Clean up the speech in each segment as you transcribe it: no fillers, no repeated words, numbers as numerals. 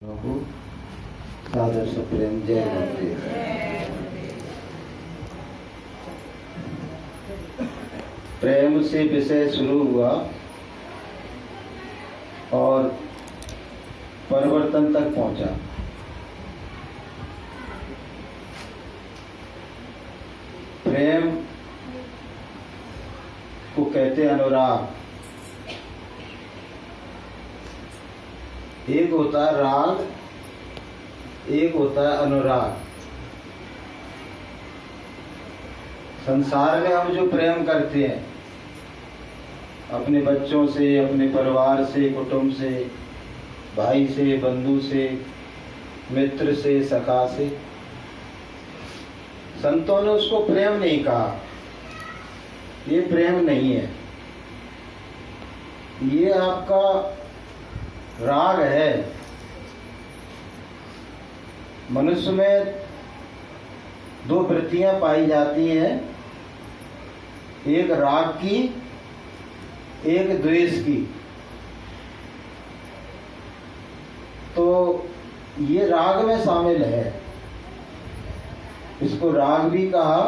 प्रभु सादर से प्रेम जय होते। प्रेम से विषय शुरू हुआ और परिवर्तन तक पहुंचा। प्रेम को कहते अनुराग। एक होता है राग, एक होता है अनुराग। संसार में हम जो प्रेम करते हैं अपने बच्चों से, अपने परिवार से, कुटुंब से, भाई से, बंधु से, मित्र से, सखा से, संतों ने उसको प्रेम नहीं कहा। ये प्रेम नहीं है, ये आपका राग है। मनुष्य में दो वृत्तियां पाई जाती हैं, एक राग की, एक द्वेष की। तो ये राग में शामिल है। इसको राग भी कहा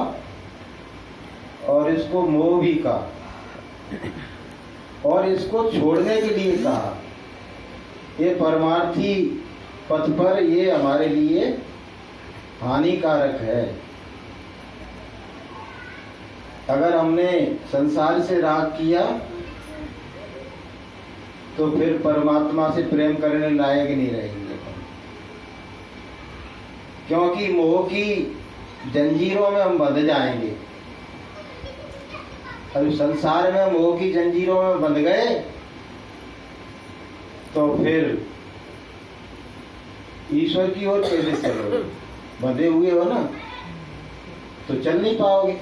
और इसको मोह भी कहा और इसको छोड़ने के लिए कहा। ये परमार्थी पथ पर ये हमारे लिए हानिकारक है। अगर हमने संसार से राग किया तो फिर परमात्मा से प्रेम करने लायक नहीं रहेंगे, क्योंकि मोह की जंजीरों में हम बंध जाएंगे। अगर संसार में मोह की जंजीरों में बंध गए तो फिर ईश्वर की ओर कैसे चलोगे? बंधे हुए हो ना, तो चल नहीं पाओगे।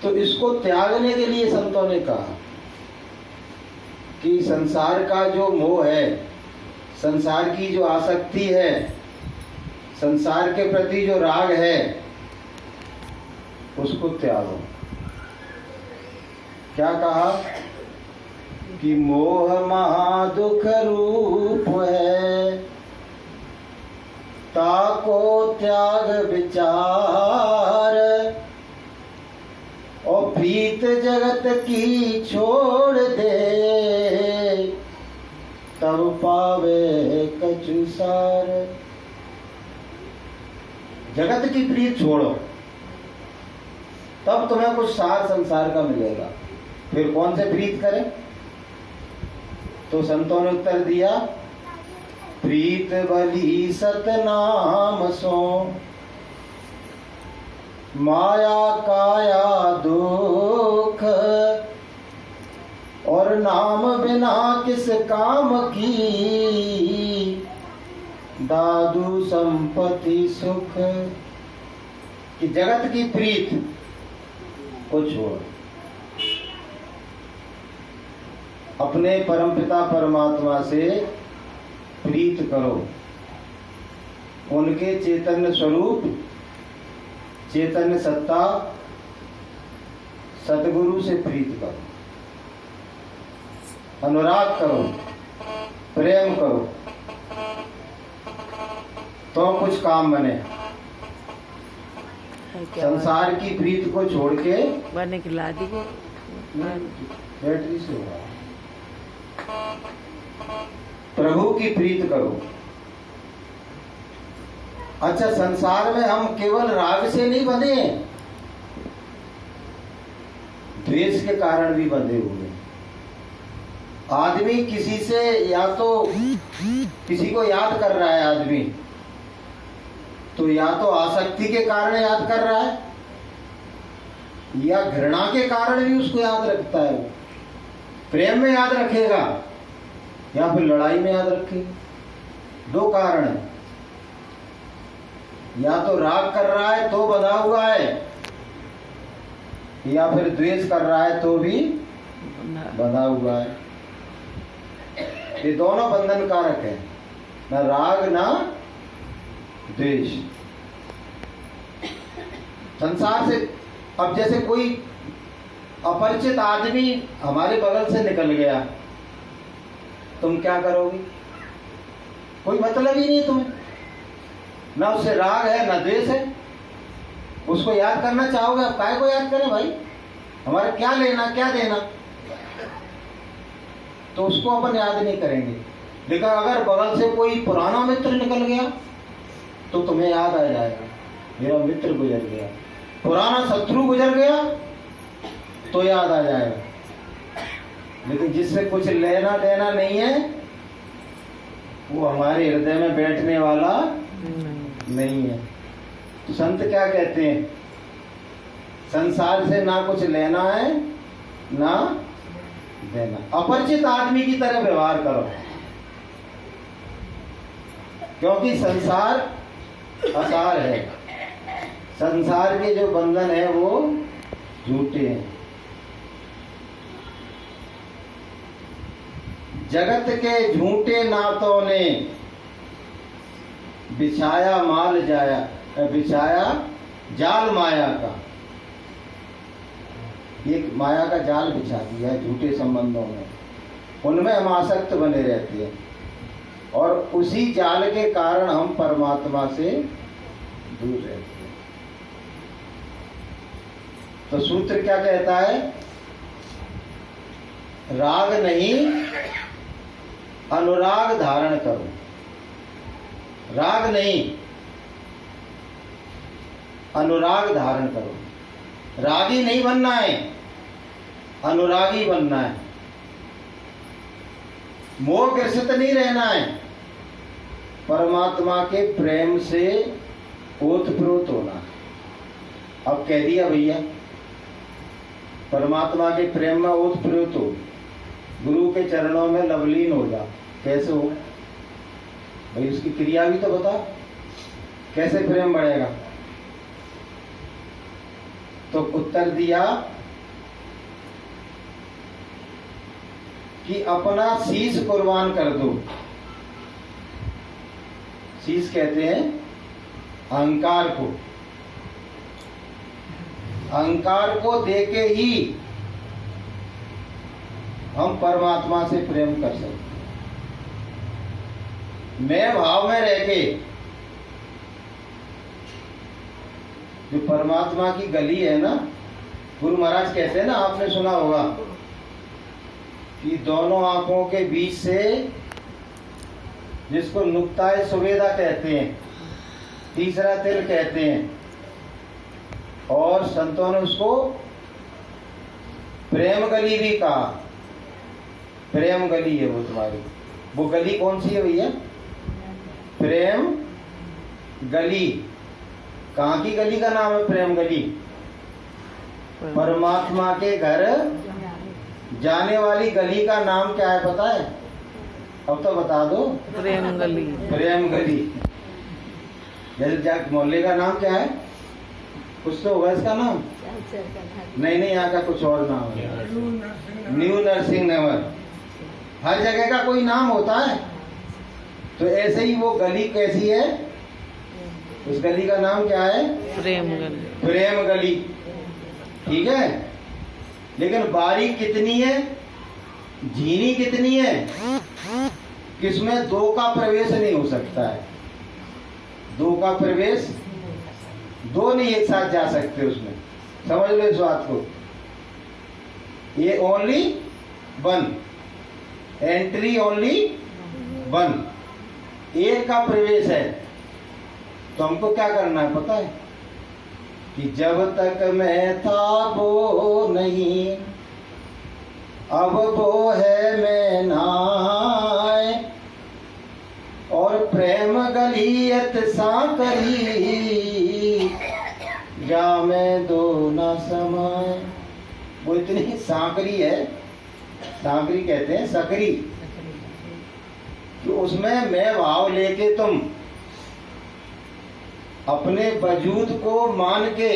तो इसको त्यागने के लिए संतों ने कहा कि संसार का जो मोह है, संसार की जो आसक्ति है, संसार के प्रति जो राग है, उसको त्यागो। क्या कहा कि मोह महादुख रूप है, ताको त्याग विचार, और प्रीत जगत की छोड़ दे, तब पावे कछु सार। जगत की प्रीत छोड़ो, तब तुम्हें कुछ सार संसार का मिलेगा। फिर कौन से प्रीत करें? तो संतों ने उत्तर दिया, प्रीत भली सतनाम सो, माया काया दुख, और नाम बिना किस काम की, दादू संपत्ति सुख। कि जगत की प्रीत को छोड़, अपने परमपिता परमात्मा से प्रीत करो। उनके चैतन्य स्वरूप, चैतन्य सत्ता, सतगुरु से प्रीत करो, अनुराग करो, प्रेम करो, तो कुछ काम बने। संसार की प्रीत को छोड़ के बने की लादी को बैटरी से होगा। प्रभु की प्रीत करो। अच्छा, संसार में हम केवल राग से नहीं बंधे, द्वेष के कारण भी बंधे हुए। आदमी किसी से, या तो किसी को याद कर रहा है आदमी, तो या तो आसक्ति के कारण याद कर रहा है, या घृणा के कारण भी उसको याद रखता है। प्रेम में याद रखेगा या फिर लड़ाई में याद रखेगा। दो कारण है, या तो राग कर रहा है तो बंधा हुआ है, या फिर द्वेष कर रहा है तो भी बंधा हुआ है। ये दोनों बंधन कारक है, ना राग ना द्वेष। संसार से अब जैसे कोई अपरिचित आदमी हमारे बगल से निकल गया, तुम क्या करोगे? कोई मतलब ही नहीं तुम्हें, ना उससे राग है ना द्वेष है। उसको याद करना चाहोगे, अब काय को याद करें भाई, हमारा क्या लेना क्या देना। तो उसको अपन याद नहीं करेंगे। लेकिन अगर बगल से कोई पुराना मित्र निकल गया तो तुम्हें याद आ जाएगा, मेरा मित्र गुजर गया। पुराना शत्रु गुजर गया तो याद आ जाएगा। लेकिन जिससे कुछ लेना देना नहीं है, वो हमारे हृदय में बैठने वाला नहीं है। तो संत क्या कहते हैं, संसार से ना कुछ लेना है ना देना। अपरिचित आदमी की तरह व्यवहार करो, क्योंकि संसार असार है। संसार के जो बंधन है वो झूठे हैं। जगत के झूठे नातों ने बिछाया माल जाया, बिछाया जाल माया का। एक माया का जाल बिछा दिया है झूठे संबंधों में, उनमें हम आसक्त बने रहते हैं और उसी जाल के कारण हम परमात्मा से दूर रहते हैं। तो सूत्र क्या कहता है, राग नहीं अनुराग धारण करो। राग नहीं अनुराग धारण करो। रागी नहीं बनना है, अनुरागी बनना है। मोह ग्रसित नहीं रहना है, परमात्मा के प्रेम से ओतप्रोत होना है। अब कह दिया भैया, परमात्मा के प्रेम में ओतप्रोत हो, गुरु के चरणों में लवलीन हो जा। कैसे हो भाई, उसकी क्रिया भी तो बता, कैसे प्रेम बढ़ेगा। तो उत्तर दिया कि अपना शीश कुर्बान कर दो। शीश कहते हैं अहंकार को। अहंकार को देके ही हम परमात्मा से प्रेम कर सकते हैं। मैं भाव में रह के जो परमात्मा की गली है ना, गुरु महाराज कहते हैं ना, आपने सुना होगा कि दोनों आंखों के बीच से, जिसको नुक्ताए सुवेदा कहते हैं, तीसरा तिल कहते हैं, और संतों ने उसको प्रेम गली भी कहा। प्रेम गली है वो तुम्हारी। वो गली कौन सी है भैया? प्रेम गली। कहाँ की गली का नाम है प्रेम गली? परमात्मा के घर जाने वाली गली का नाम क्या है पता है? अब तो बता दो। प्रेम गली। प्रेम गली। जैसे मोहल्ले का नाम क्या है? कुछ तो होगा इसका नाम। नहीं नहीं, यहाँ का कुछ और नाम है। न्यू नर्सिंग नगर। हर जगह का कोई नाम होता है। तो ऐसे ही वो गली कैसी है? उस गली का नाम क्या है? प्रेम गली। प्रेम गली। ठीक है, लेकिन बारी कितनी है, झीनी कितनी है, किसमें दो का प्रवेश नहीं हो सकता है। दो का प्रवेश, दो नहीं एक साथ जा सकते उसमें। समझ लो इस बात को। ये only one, entry only one, एक का प्रवेश है। तो हमको क्या करना है पता है? कि जब तक मैं था वो नहीं, अब वो है मैं नाय, और प्रेम गलियत साकरी, जा मैं दो न समाय। वो इतनी सांकरी है, सांकरी कहते हैं सकरी, कि उसमें मैं भाव लेके तुम अपने वजूद को मान के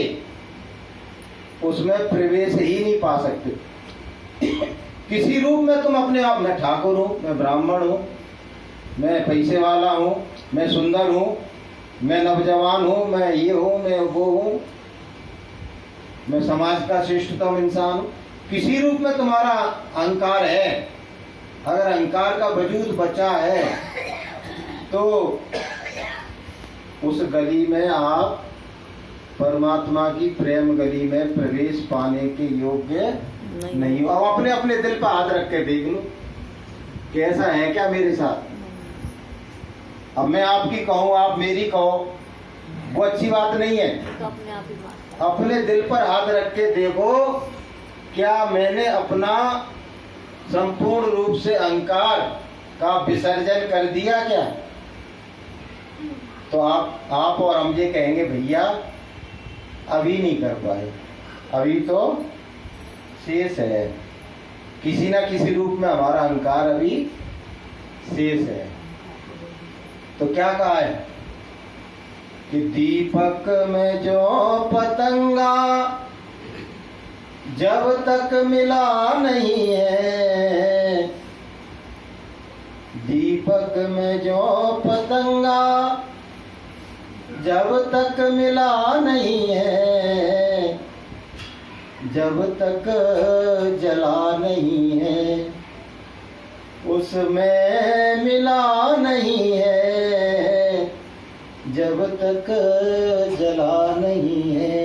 उसमें प्रवेश ही नहीं पा सकते। किसी रूप में तुम अपने आप, मैं ठाकुर हूं, मैं ब्राह्मण हूं, मैं पैसे वाला हूं, मैं सुंदर हूं, मैं नौजवान हूं, मैं ये हूं, मैं वो हूं, मैं समाज का श्रेष्ठतम इंसान हूं। किसी रूप में तुम्हारा अहंकार है। अगर अहंकार का वजूद बचा है तो उस गली में आप परमात्मा की प्रेम गली में प्रवेश पाने के योग्य नहीं हो। अब अपने अपने दिल पर हाथ रख के देख लो कैसा है क्या मेरे साथ। अब मैं आपकी कहूँ आप मेरी कहो वो अच्छी बात नहीं है। तो अपने आप ही बात अपने दिल पर हाथ रख के देखो क्या मैंने अपना संपूर्ण रूप से अहंकार का विसर्जन कर दिया क्या। तो आप और हम ये कहेंगे भैया अभी नहीं कर पाए, अभी तो शेष है, किसी ना किसी रूप में हमारा अहंकार अभी शेष है। तो क्या कहा है कि दीपक में जो पतंगा जब तक मिला नहीं है, दीपक में जो पतंगा जब तक मिला नहीं है, जब तक जला नहीं है, उसमें मिला नहीं है, जब तक जला नहीं है,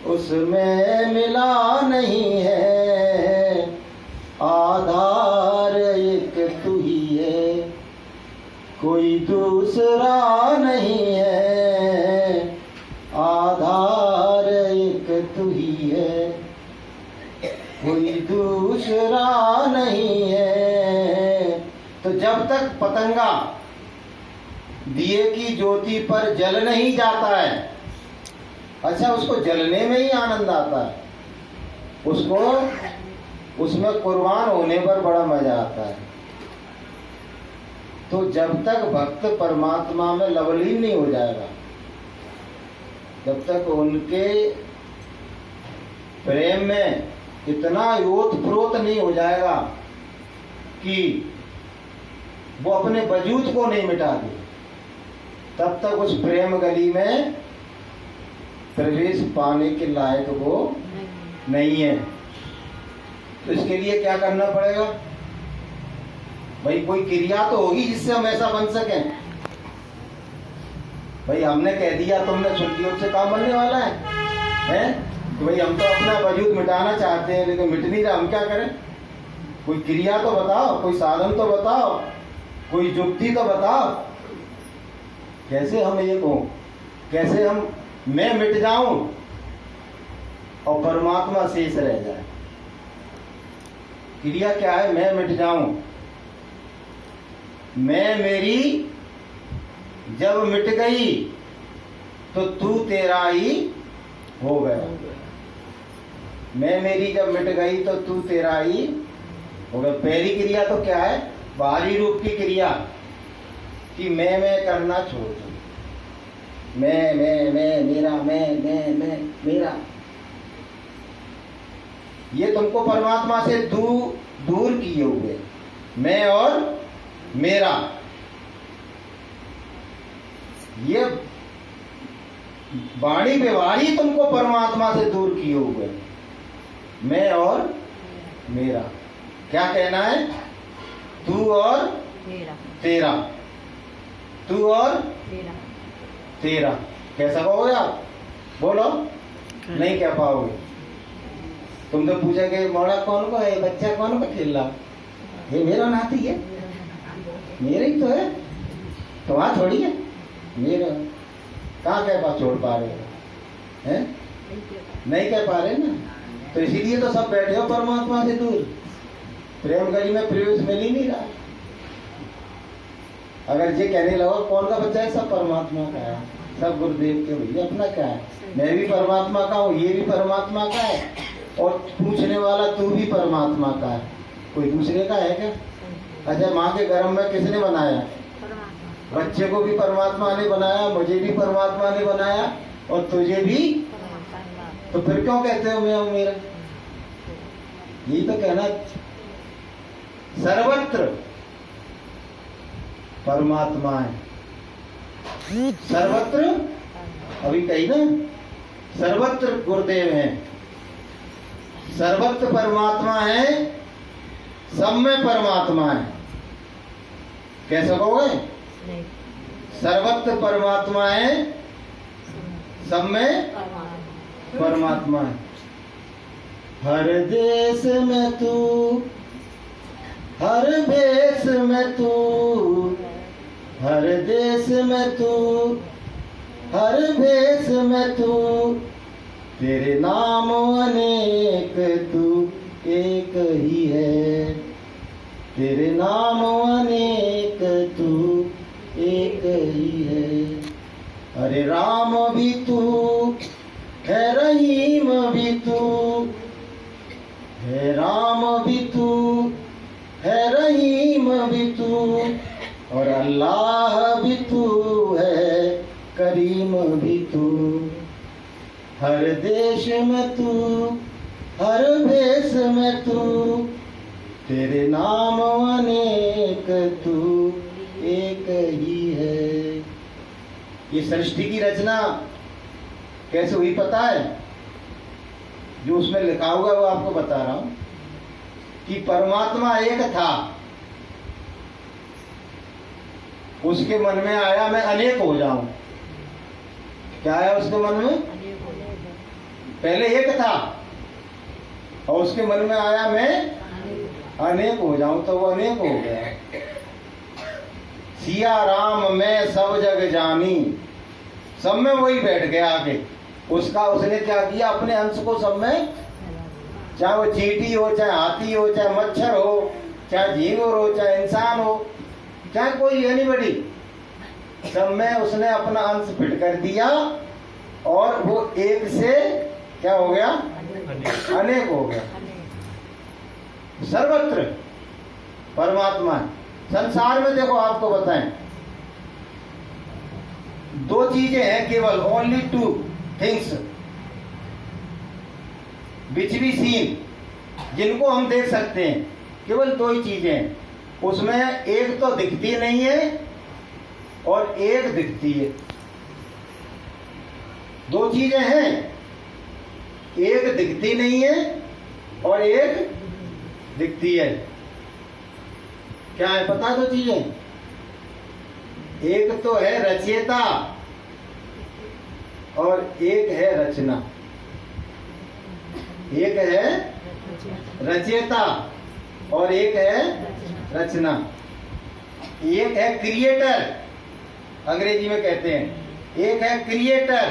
उसमें मिला नहीं है, आधार एक तू ही है, कोई दूसरा नहीं है, आधार एक तू ही है, कोई दूसरा नहीं है। तो जब तक पतंगा दिए की ज्योति पर जल नहीं जाता है, अच्छा उसको जलने में ही आनंद आता है, उसको उसमें कुर्बान होने पर बड़ा मजा आता है। तो जब तक भक्त परमात्मा में लवलीन नहीं हो जाएगा, जब तक उनके प्रेम में इतना ओतप्रोत नहीं हो जाएगा कि वो अपने वजूद को नहीं मिटा दे, तब तक उस प्रेम गली में प्रवेश पाने के लायक वो नहीं है। तो इसके लिए क्या करना पड़ेगा भाई, कोई क्रिया तो होगी जिससे हम ऐसा बन सके। भाई हमने कह दिया तुमने सुन लिया, उससे काम बनने वाला है? तो भाई हम तो अपना वजूद मिटाना चाहते हैं लेकिन मिट नहीं रहा, हम क्या करें? कोई क्रिया तो बताओ, कोई साधन तो बताओ, कोई युक्ति तो बताओ। कैसे हम एक हों, कैसे हम मैं मिट जाऊं और परमात्मा शेष रह जाए। क्रिया क्या है? मैं मिट जाऊं, मैं मेरी जब मिट गई तो तू तेरा ही हो गया। मैं मेरी जब मिट गई तो तू तेरा ही हो गया। पहली क्रिया तो क्या है? बाहरी रूप की क्रिया कि मैं करना छोड़ दो। मैं मेरा, मैं मेरा, ये तुमको परमात्मा से दूर किए हुए मैं और मेरा, ये वाणी व्यवहारी तुमको परमात्मा से दूर किए हुए मैं और मेरा। क्या कहना है? तू और तेरा, तू और तेरा। कैसा कहोगे आप? बोलो। नहीं कह पाओगे। तुम तो पूछोगे मोड़ा कौन को है, बच्चा कौन को खेल रहा? ये मेरा नाती है, मेरे ही तो है, तुम्हारा थोड़ी है, मेरा। कहाँ कह पा छोड़ पा रहे हो? हैं? नहीं कह पा रहे ना। तो इसीलिए तो सब बैठे हो परमात्मा से दूर, प्रेम गली में प्रवेश मिल ही नहीं रहा। अगर ये कहने लगो कौन का बच्चा है, सब परमात्मा का है, सब गुरुदेव के। भैया अपना क्या है? मैं भी परमात्मा का हूँ, ये भी परमात्मा का है, और पूछने वाला तू भी परमात्मा का है। कोई दूसरे का है क्या? अच्छा, माँ के गर्भ में किसने बनाया? बच्चे को भी परमात्मा ने बनाया, मुझे भी परमात्मा ने बनाया, और तुझे भी। तो फिर क्यों कहते हो मैं और मेरा? यही तो कहना, सर्वत्र परमात्मा है, सर्वत्र। अभी कही ना, सर्वत्र गुरुदेव हैं, सर्वत्र परमात्मा है, सब में परमात्मा है। कैसे कहोगे? सर्वत्र परमात्मा है, सब में परमात्मा है। हर देश में तू, हर भेष में तू, हर देश में तू, हर भेष में तू, तेरे नाम अनेक तू एक ही है, तेरे नाम अनेक तू एक ही है। अरे राम भी तू है, रहीम भी तू है, राम भी तू है, रहीम भी तू, और अल्लाह भी तू है, करीम भी तू। हर देश में तू, हर भेष में तू, तेरे नाम अनेक तू एक ही है। ये सृष्टि की रचना कैसे हुई पता है? जो उसमें लिखा हुआ है वो आपको बता रहा हूं कि परमात्मा एक था, उसके मन में आया मैं अनेक हो जाऊं। क्या आया उसके मन में? पहले एक था और उसके मन में आया मैं अनेक हो जाऊं, तो वो अनेक हो गया। सिया राम मैं सब जग जानी, सब में वही बैठ गया आके। उसका उसने क्या किया? अपने अंश को सब में, चाहे वो चींटी हो, चाहे हाथी हो, चाहे मच्छर हो, चाहे झींगुर हो, चाहे इंसान हो, चाहे कोई एनीबॉडी, सब में उसने अपना अंश फिट कर दिया और वो एक से क्या हो गया? अनेक हो गया। सर्वत्र परमात्मा है। संसार में देखो आपको बताएं, दो चीजें हैं केवल, only two things which be seen, जिनको हम देख सकते हैं। केवल दो ही चीजें हैं, उसमें एक तो दिखती नहीं है और एक दिखती है। दो चीजें हैं, एक दिखती नहीं है और एक दिखती है। क्या है पता? दो चीजें, एक तो है रचयिता और एक है रचना। एक है रचयिता और एक है रचना। एक है क्रिएटर, अंग्रेजी में कहते हैं, एक है क्रिएटर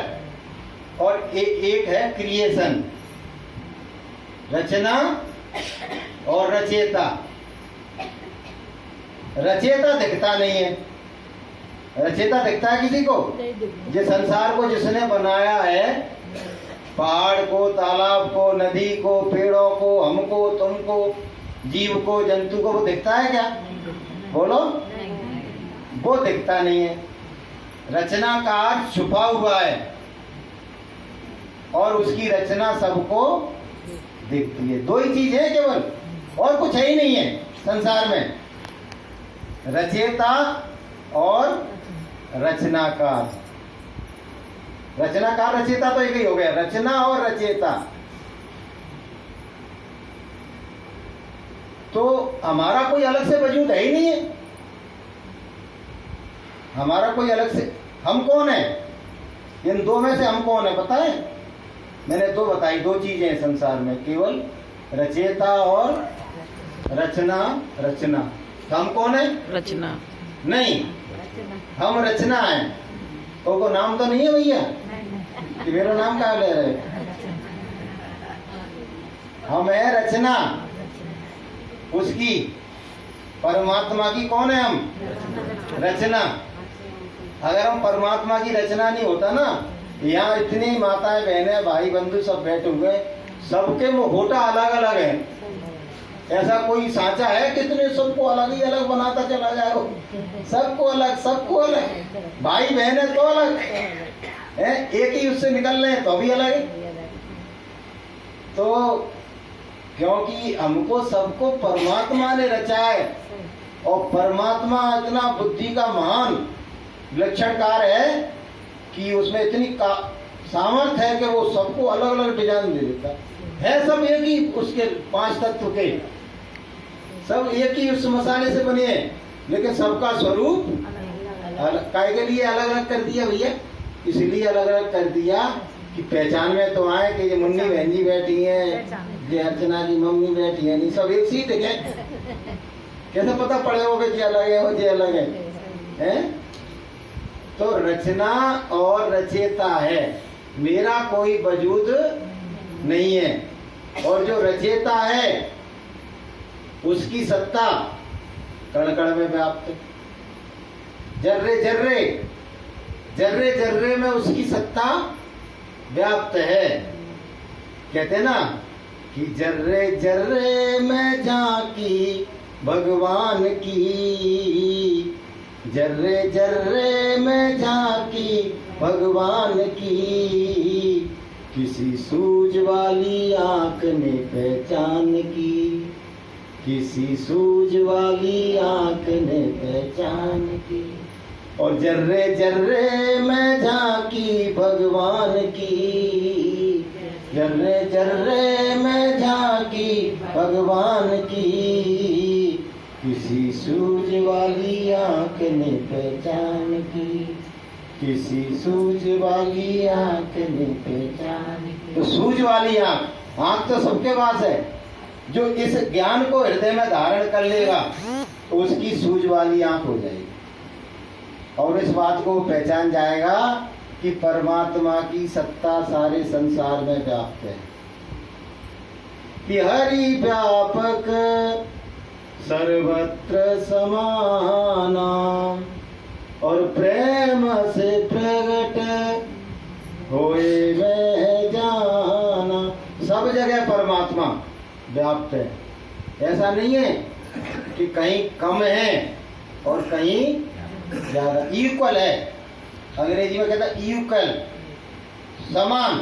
और एक है क्रिएशन। रचना और रचयिता। रचयिता दिखता नहीं है। रचयिता दिखता है किसी को? जिस संसार को जिसने बनाया है, पहाड़ को, तालाब को, नदी को, पेड़ों को, हमको, तुमको, जीव को, जंतु को, वो दिखता है क्या? बोलो। वो दिखता नहीं है। रचनाकार छुपा हुआ है और उसकी रचना सबको दिखती है। दो ही चीज है केवल, और कुछ है ही नहीं है संसार में, रचयिता और रचनाकार। रचनाकार रचयिता तो एक ही हो गया, रचना और रचयिता। तो हमारा कोई अलग से वजूद है ही नहीं है। हमारा कोई अलग से, हम कौन है? इन दो में से हम कौन है पता है? मैंने दो बताई, दो चीजें हैं संसार में, केवल रचयिता और रचना। रचना हम कौन है? रचना नहीं, हम रचना है। तो को नाम तो नहीं है भैया कि मेरा नाम क्या ले रहे? हम है रचना उसकी। परमात्मा की कौन है? हम रचना। अगर हम परमात्मा की रचना नहीं होता ना, यहाँ इतनी माताएं, बहनें, भाई बंधु सब बैठे हुए, सबके होठा अलग अलग है। ऐसा कोई सांचा है कितने सबको अलग ही अलग बनाता चला जाए? सबको अलग, सबको अलग। भाई बहन है तो अलग है, एक ही उससे निकल रहे हैं तो भी अलग है। तो क्योंकि हमको सबको परमात्मा ने रचा है और परमात्मा इतना बुद्धि का महान विलक्षणकार है कि उसमें इतनी सामर्थ्य है कि वो सबको अलग अलग डिजाइन दे देता है। सब एक ही, उसके 5 तत्व के सब एक ही उस मसाले से बने हैं, लेकिन सबका स्वरूप काय के लिए अलग अलग कर दिया भैया? इसलिए अलग अलग कर दिया कि पहचान में तो आए कि ये मुन्नी बहन जी बैठी है, ये अर्चना की मम्मी बैठी है, नहीं सब एक सीट है। कैसे पता पड़े हो कि अलग है वो जे अलग है? तो रचना और रचेता है, मेरा कोई वजूद नहीं है। और जो रचेता है उसकी सत्ता कण कण में व्याप्त है, जर्रे जर्रे जर्रे जर्रे में उसकी सत्ता व्याप्त है। कहते ना कि जर्रे जर्रे में झांकी भगवान की, जर्रे जर्रे में झांकी भगवान की, किसी सूझ वाली आंख ने पहचान की, किसी सूझ वाली आंख ने पहचान की। और जर्रे जर्रे में झांकी भगवान की, जर्रे जर्रे में झांकी भगवान की, किसी सूझ वाली आंख ने पहचान की, किसी सूझ वाली आंख ने पहचान की। तो सूझ वाली आंख, आंख तो सबके पास है। जो इस ज्ञान को हृदय में धारण कर लेगा तो उसकी सूझ वाली आंख हो जाएगी और इस बात को पहचान जाएगा कि परमात्मा की सत्ता सारे संसार में व्याप्त है, कि हरि व्यापक सर्वत्र समाना, और प्रेम से प्रगट होए में जाना। सब जगह परमात्मा व्याप्त है। ऐसा नहीं है कि कहीं कम है और कहीं ज्यादा, इक्वल है। अंग्रेजी में कहता है इक्वल, समान,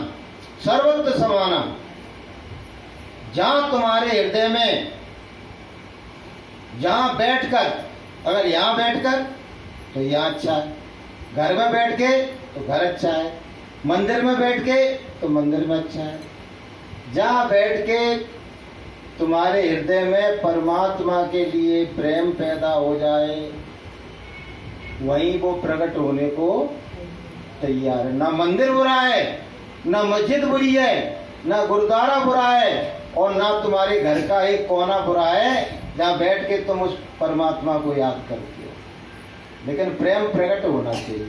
सर्वत्र समाना। जहां तुम्हारे हृदय में, जहां बैठकर, अगर यहां बैठकर तो यहां अच्छा है, घर में बैठ के तो घर अच्छा है, मंदिर में बैठ के तो मंदिर में अच्छा है। जहां बैठ के तुम्हारे हृदय में परमात्मा के लिए प्रेम पैदा हो जाए वहीं वो प्रकट होने को तैयार है। ना मंदिर बुरा है, ना मस्जिद बुरी है, ना गुरुद्वारा बुरा है, और ना तुम्हारे घर का एक कोना बुरा है जहाँ बैठ के तुम उस परमात्मा को याद करते हो। लेकिन प्रेम प्रकट होना चाहिए।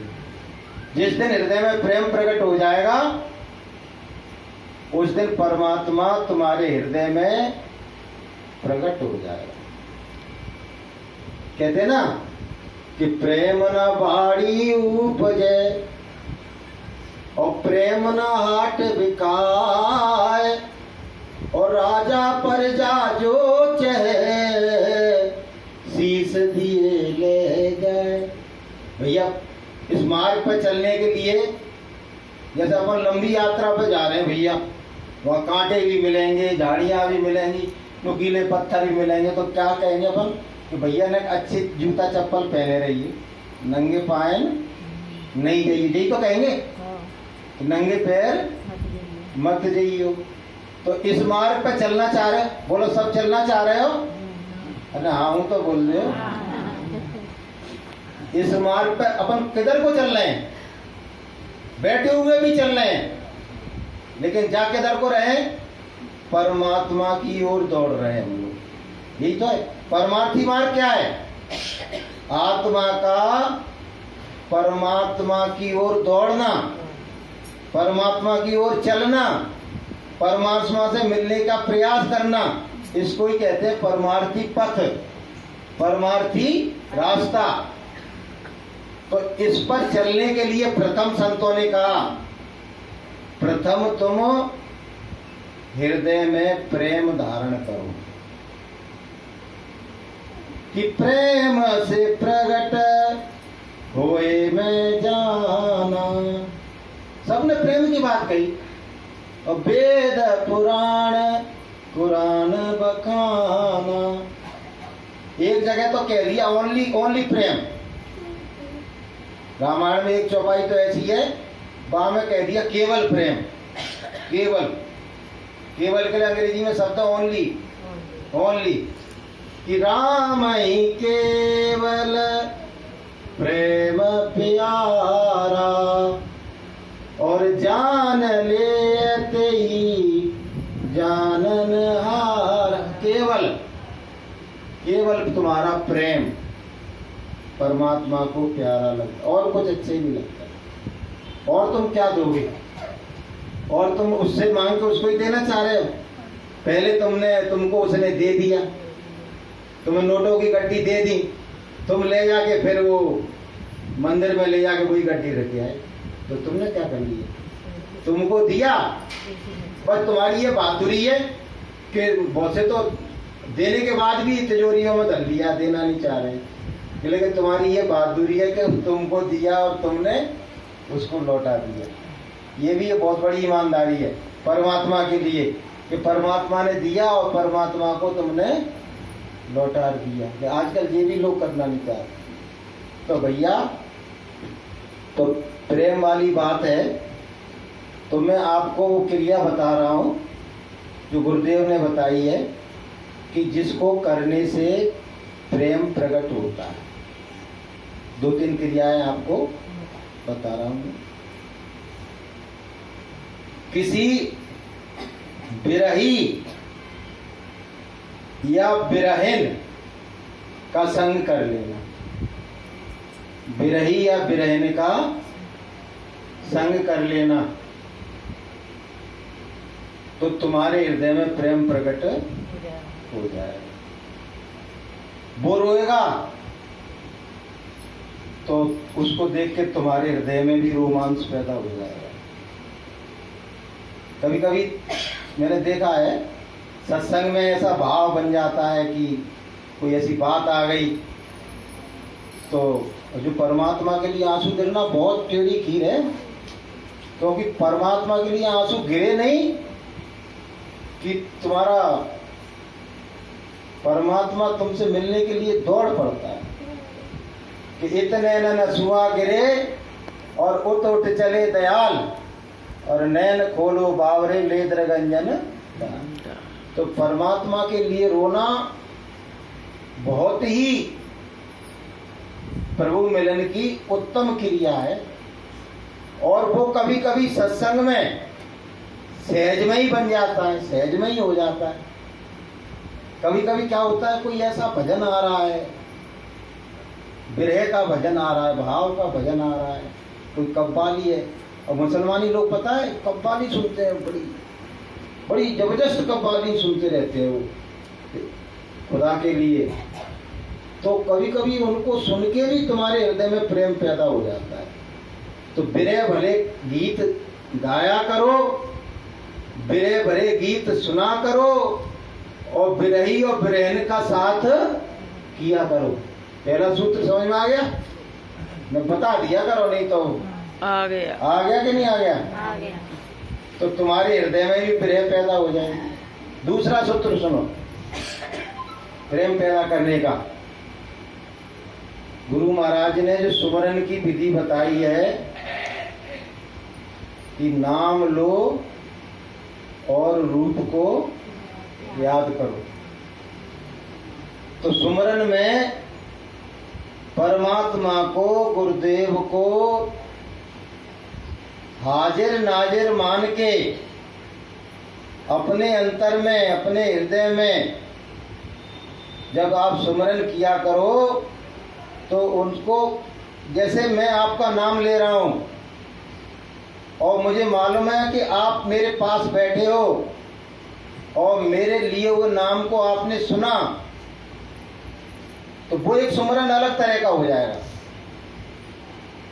जिस दिन हृदय में प्रेम प्रकट हो जाएगा उस दिन परमात्मा तुम्हारे हृदय में प्रकट हो जाएगा। कहते ना कि प्रेम न बाड़ी उपजे और प्रेम न हाट बिकाए, और राजा प्रजा जो चहे शीश दिए ले गए। भैया इस मार्ग पर चलने के लिए, जैसे अपन लंबी यात्रा पर जा रहे हैं भैया, वहाँ कांटे भी मिलेंगे, झाड़ियाँ भी मिलेंगी, नुकीले पत्थर भी मिलेंगे, तो क्या कहेंगे अपन कि भैया ने अच्छे जूता चप्पल पहने रहिए, नंगे पाए नहीं जाइए, यही तो कहेंगे, नंगे पैर मत जाइए। तो इस मार्ग पर चलना चाह रहे, बोलो सब चलना चाह रहे हो? अरे हाँ हूं तो बोल रहे हो। इस मार्ग पर अपन किधर को चल रहे हैं? बैठे हुए भी चल रहे हैं, लेकिन जा किधर को रहे? परमात्मा की ओर दौड़ रहे हैं हम लोग। यही तो है परमार्थी मार्ग। क्या है? आत्मा का परमात्मा की ओर दौड़ना, परमात्मा की ओर चलना, परमात्मा से मिलने का प्रयास करना, इसको ही कहते हैं परमार्थी पथ, परमार्थी रास्ता। तो इस पर चलने के लिए प्रथम संतों ने कहा, प्रथम तुम हृदय में प्रेम धारण करो, कि प्रेम से प्रगट होए में जाना। सबने प्रेम की बात कही, और वेद पुराण कुरान बखाना। एक जगह तो कह दिया ओनली प्रेम। रामायण में एक चौपाई तो ऐसी है, वहां में कह दिया केवल प्रेम। केवल के लिए अंग्रेजी में शब्द ओनली। कि राम ही केवल प्रेम प्यारा, और जान लेते ही जानन हार। केवल केवल तुम्हारा प्रेम परमात्मा को प्यारा लगता, और कुछ अच्छे नहीं लगता। और तुम क्या दोगे? और तुम उससे मांग के उसको ही देना चाह रहे हो। पहले तुमको उसने दे दिया, तुम्हें नोटों की गड्डी दे दी, तुम ले जाके फिर वो मंदिर में ले जाके वही गड्डी रख आए, तो तुमने क्या कर लिया? तुमको दिया, बस तुम्हारी ये बहादुरी है कि बहुत से तो देने के बाद भी तिजोरियों में धर लिया, देना नहीं चाह रहे, लेकिन तुम्हारी ये बहादुरी है कि तुमको दिया और तुमने उसको लौटा दिया। ये भी बहुत बड़ी ईमानदारी है परमात्मा के लिए कि परमात्मा ने दिया और परमात्मा को तुमने लौटा दिया। कि आजकल ये भी लोग करना नहीं चाहते। तो भैया, तो प्रेम वाली बात है। तो मैं आपको वो क्रिया बता रहा हूँ जो गुरुदेव ने बताई है कि जिसको करने से प्रेम प्रकट होता है। 2-3 क्रियाएं आपको बता रहा हूँ। किसी बिरही या बिरहिन का संग कर लेना। बिरही या बिरहिन का संग कर लेना तो तुम्हारे हृदय में प्रेम प्रकट हो जाएगा। वो रोएगा तो उसको देख के तुम्हारे हृदय में भी रोमांच पैदा हो जाएगा। कभी कभी मैंने देखा है सत्संग में ऐसा भाव बन जाता है कि कोई ऐसी बात आ गई तो जो परमात्मा के लिए आंसू गिरना बहुत टेढ़ी खीर है, क्योंकि परमात्मा के लिए आंसू गिरे नहीं कि तुम्हारा परमात्मा तुमसे मिलने के लिए दौड़ पड़ता है कि इतने न सुआ गिरे और उठ उठ चले दयाल, और नैन खोलो बावरे ले द्रगंजन। तो परमात्मा के लिए रोना बहुत ही प्रभु मिलन की उत्तम क्रिया है। और वो कभी कभी सत्संग में सहज में ही बन जाता है, सहज में ही हो जाता है। कभी कभी क्या होता है, कोई ऐसा भजन आ रहा है, विरह का भजन आ रहा है, भाव का भजन आ रहा है, कोई कव्वाली है। और मुसलमानी लोग पता है कव्वाली सुनते हैं, बड़ी बड़ी जबरदस्त कव्वाली सुनते रहते हैं वो खुदा के लिए। तो कभी कभी उनको सुन के भी तुम्हारे हृदय में प्रेम पैदा हो जाता है। तो बिरह भरे गीत गाया करो, बिरह भरे गीत सुना करो, और बिरही और बिरहन का साथ किया करो। पहला सूत्र समझ में आ गया? मैं बता दिया करो, नहीं तो आ गया। आ गया कि नहीं आ गया? आ गया। तो तुम्हारे हृदय में भी प्रेम पैदा हो जाएगी। दूसरा सूत्र सुनो, प्रेम पैदा करने का। गुरु महाराज ने जो सुमरन की विधि बताई है कि नाम लो और रूप को याद करो। तो सुमरन में परमात्मा को, गुरुदेव को हाजिर नाजिर मान के अपने अंतर में, अपने हृदय में जब आप सुमरन किया करो तो उनको, जैसे मैं आपका नाम ले रहा हूं और मुझे मालूम है कि आप मेरे पास बैठे हो और मेरे लिए हुए नाम को आपने सुना, तो वो एक सुमरन अलग तरह का हो जाएगा।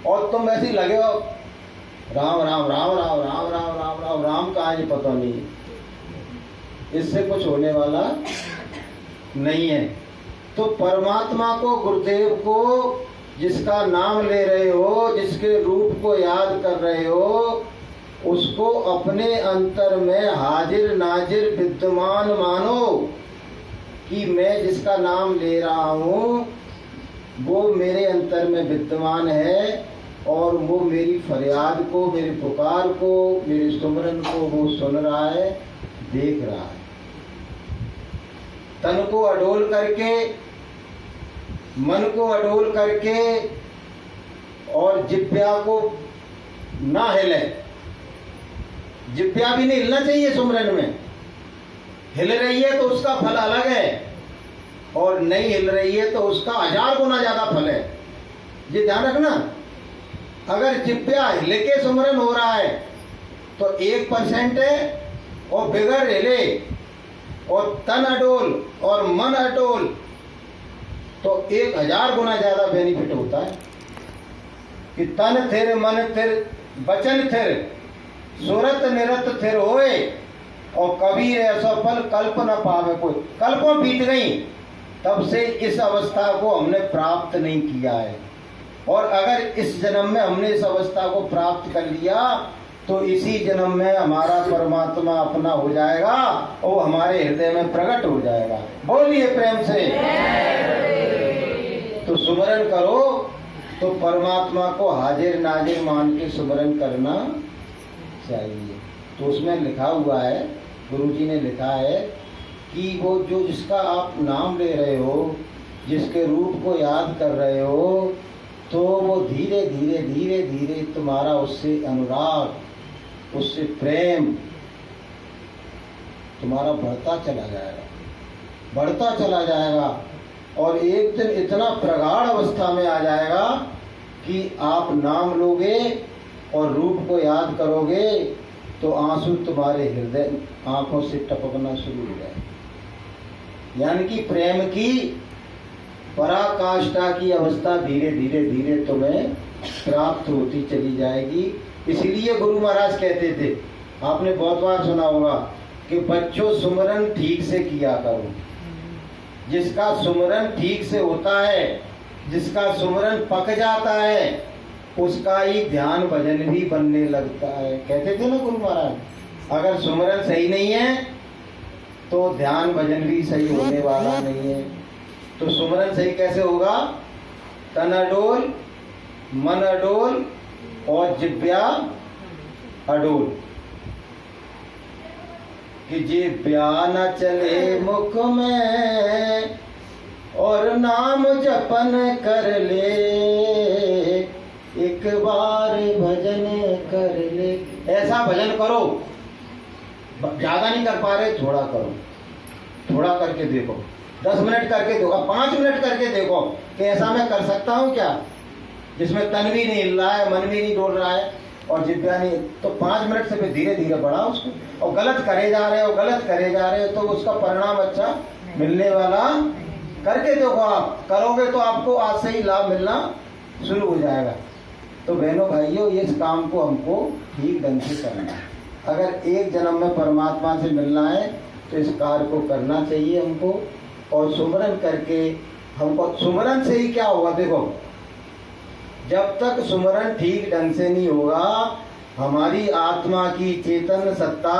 और तुम ऐसे ही लगे हो राम राम राम राम राम राम राम राम राम कहाँ है पता नहीं, इससे कुछ होने वाला नहीं है। तो परमात्मा को, गुरुदेव को जिसका नाम ले रहे हो, जिसके रूप को याद कर रहे हो, उसको अपने अंतर में हाजिर नाजिर विद्यमान मानो कि मैं जिसका नाम ले रहा हूँ वो मेरे अंतर में विद्यमान है और वो मेरी फरियाद को, मेरी पुकार को, मेरे सुमरन को वो सुन रहा है, देख रहा है। तन को अडोल करके, मन को अडोल करके, और जिह्वा को ना हिले। जिह्वा भी नहीं हिलना चाहिए सुमरन में। हिल रही है तो उसका फल अलग है, और नहीं हिल रही है तो उसका 1000 गुना ज्यादा फल है। ये ध्यान रखना। अगर जिह्वा हिले के सुमरन हो रहा है तो 1% है, और बिगर हिले और तन अडोल और मन अडोल तो 1000 गुना ज्यादा बेनिफिट होता है। कि तन थिर मन थिर बचन थिर सुरत निरत थिर होए, और कबीर ऐसा फल कल्प न पावे कोई। कल्पों बीत गई तब से इस अवस्था को हमने प्राप्त नहीं किया है, और अगर इस जन्म में हमने इस अवस्था को प्राप्त कर लिया तो इसी जन्म में हमारा परमात्मा अपना हो जाएगा और हमारे हृदय में प्रकट हो जाएगा। बोलिए प्रेम से। तो सुमरन करो तो परमात्मा को हाजिर नाजिर मान के सुमरन करना चाहिए। तो उसमें लिखा हुआ है, गुरु जी ने लिखा है कि वो जो जिसका आप नाम ले रहे हो, जिसके रूप को याद कर रहे हो, तो वो धीरे धीरे धीरे धीरे तुम्हारा उससे अनुराग, उससे प्रेम तुम्हारा बढ़ता चला जाएगा, बढ़ता चला जाएगा, और एक दिन इतना प्रगाढ़ अवस्था में आ जाएगा कि आप नाम लोगे और रूप को याद करोगे तो आंसू तुम्हारे हृदय आंखों से टपकना शुरू हो जाए। यानी कि प्रेम की पराकाष्ठा की अवस्था धीरे धीरे धीरे तुम्हें प्राप्त होती चली जाएगी। इसीलिए गुरु महाराज कहते थे, आपने बहुत बार सुना होगा कि बच्चों सुमरन ठीक से किया करो। जिसका सुमरन ठीक से होता है, जिसका सुमरन पक जाता है, उसका ही ध्यान भजन भी बनने लगता है। कहते थे ना गुरु महाराज, अगर सुमरन सही नहीं है तो ध्यान भजन भी सही होने वाला नहीं है। तो सुमरन सही कैसे होगा? तन अडोल, मन अडोल और जिह्वा अडोल। कि जिह्वा न चले मुख में और नाम जपन कर ले, एक बार भजन कर ले। ऐसा भजन करो, ज्यादा नहीं कर पा रहे, थोड़ा करो, थोड़ा करके देखो, 10 मिनट करके देखो, 5 मिनट करके देखो कि ऐसा मैं कर सकता हूँ क्या, जिसमें तन भी नहीं हिल रहा है, मन भी नहीं डोल रहा है और जिह्वा नहीं। तो 5 मिनट से फिर धीरे धीरे बढ़ाओ उसको। और गलत करे जा रहे हो, गलत करे जा रहे हो तो उसका परिणाम अच्छा मिलने वाला। करके देखो, आप करोगे तो आपको आज से ही लाभ मिलना शुरू हो जाएगा। तो बहनों भाइयों, इस काम को हमको ठीक ढंग से करना है। अगर एक जन्म में परमात्मा से मिलना है तो इस कार्य को करना चाहिए हमको। और सुमरन करके हमको, सुमरन से ही क्या होगा देखो, जब तक सुमरन ठीक ढंग से नहीं होगा, हमारी आत्मा की चेतन सत्ता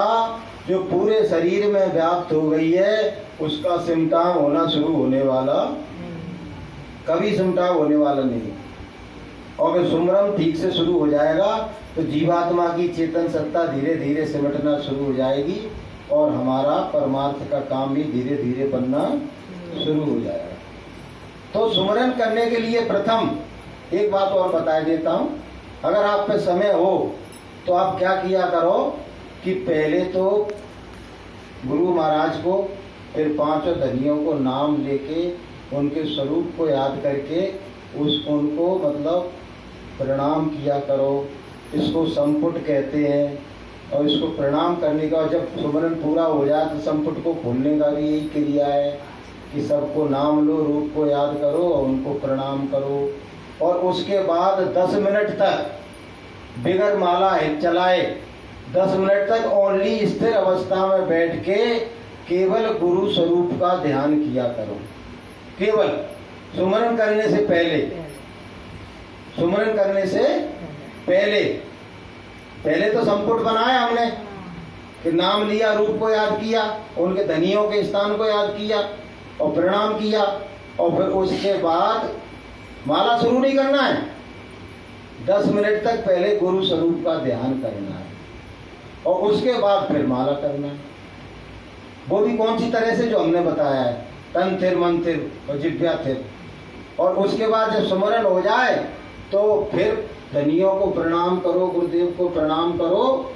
जो पूरे शरीर में व्याप्त हो गई है, उसका सिमटाव होना शुरू होने वाला, कभी सिमटाव होने वाला नहीं। और अगर सुमरन ठीक से शुरू हो जाएगा तो जीवात्मा की चेतन सत्ता धीरे धीरे सिमटना शुरू हो जाएगी और हमारा परमार्थ का काम भी धीरे धीरे बनना शुरू हो जाएगा। तो सुमरन करने के लिए प्रथम एक बात और बता देता हूं। अगर आप पे समय हो तो आप क्या किया करो कि पहले तो गुरु महाराज को, फिर 5 धनियों को नाम लेके उनके स्वरूप को याद करके उनको मतलब प्रणाम किया करो। इसको संपुट कहते हैं। और इसको प्रणाम करने का, जब सुमरन पूरा हो जाए तो संपुट को खोलने का भी यही क्रिया है कि सबको नाम लो, रूप को याद करो और उनको प्रणाम करो। और उसके बाद 10 मिनट तक बिगर माला चलाए 10 मिनट तक ओनली स्थिर अवस्था में बैठ के केवल गुरु स्वरूप का ध्यान किया करो। केवल सुमरन करने से पहले, सुमरन करने से पहले तो संपुट बनाया हमने कि नाम लिया, रूप को याद किया, उनके धनियों के स्थान को याद किया और प्रणाम किया। और फिर उसके बाद माला शुरू नहीं करना है, 10 मिनट तक पहले गुरु स्वरूप का ध्यान करना है और उसके बाद फिर माला करना है। वो भी कौन सी तरह से, जो हमने बताया है। तन थिर मन थिर और जिभ्या थिर। और उसके बाद जब स्मरण हो जाए तो फिर धनियों को प्रणाम करो, गुरुदेव को प्रणाम करो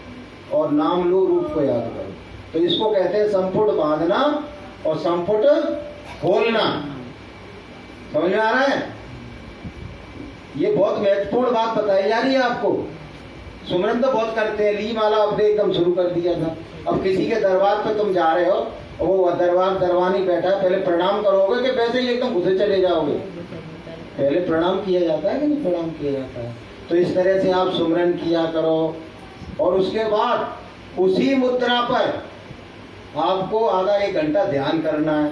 और नाम लो, रूप को याद करो। तो इसको कहते हैं संपुट बांधना और संपुट खोलना। समझ में आ रहा है? ये बहुत महत्वपूर्ण बात बताई जा रही है आपको। सुमरन तो बहुत करते हैं, ली माला आपने एकदम शुरू कर दिया था। अब किसी के दरबार पे तुम जा रहे हो, वो दरबानी बैठा है, पहले प्रणाम करोगे कि वैसे ही एकदम घुसे चले जाओगे? पहले प्रणाम किया जाता है कि नहीं प्रणाम किया जाता है? तो इस तरह से आप सुमरन किया करो और उसके बाद उसी मुद्रा पर आपको आधा 1 घंटा ध्यान करना है।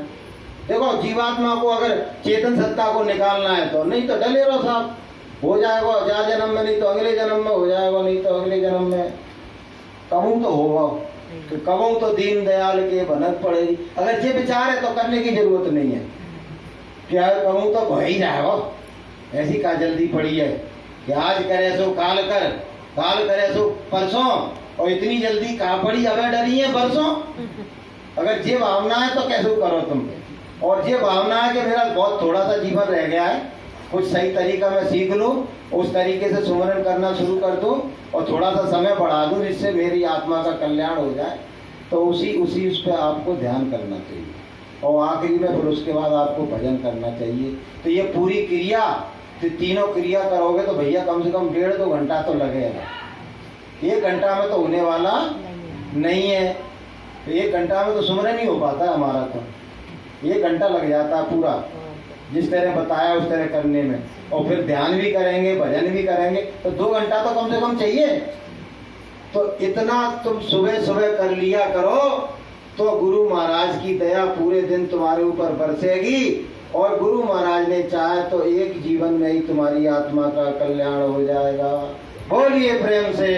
देखो जीवात्मा को अगर चेतन सत्ता को निकालना है तो, नहीं तो डले रहो साहब, हो जाएगा जा जन्म में, नहीं तो अगले जन्म में हो जाएगा, नहीं तो अगले जन्म में कहूँ तो होगा, तो कहूँ तो दीन दयाल के भनक पड़ेगी। अगर ये विचार है तो करने की जरूरत नहीं है, क्या कहूँ तो हो ही जाएगा। ऐसी का जल्दी पड़ी है कि आज करे सो काल कर, काल करे सो परसों, और इतनी जल्दी कहाँ पड़ी, अब डरी है परसों। अगर ये भावना है तो कैसे करो तुम, और ये भावना है कि मेरा बहुत थोड़ा सा जीवन रह गया है, कुछ सही तरीका मैं सीख लूँ, उस तरीके से सुमरन करना शुरू कर दूँ और थोड़ा सा समय बढ़ा दूँ जिससे मेरी आत्मा का कल्याण हो जाए, तो उसी उस पर आपको ध्यान करना चाहिए। और आखिरी में फिर उसके बाद आपको भजन करना चाहिए। तो ये पूरी क्रिया, तो तीनों क्रिया करोगे तो भैया कम से कम 1.5-2 घंटा तो लगेगा। 1 घंटा में तो होने वाला नहीं है। तो 1 घंटा में तो सुमरन नहीं हो पाता हमारा, तो 1 घंटा लग जाता है पूरा जिस तरह बताया उस तरह करने में। और फिर ध्यान भी करेंगे, भजन भी करेंगे, तो 2 घंटा तो कम से कम चाहिए। तो इतना तुम सुबह सुबह कर लिया करो तो गुरु महाराज की दया पूरे दिन तुम्हारे ऊपर बरसेगी। और गुरु महाराज ने चाहे तो एक जीवन में ही तुम्हारी आत्मा का कल्याण हो जाएगा। बोलिए प्रेम से।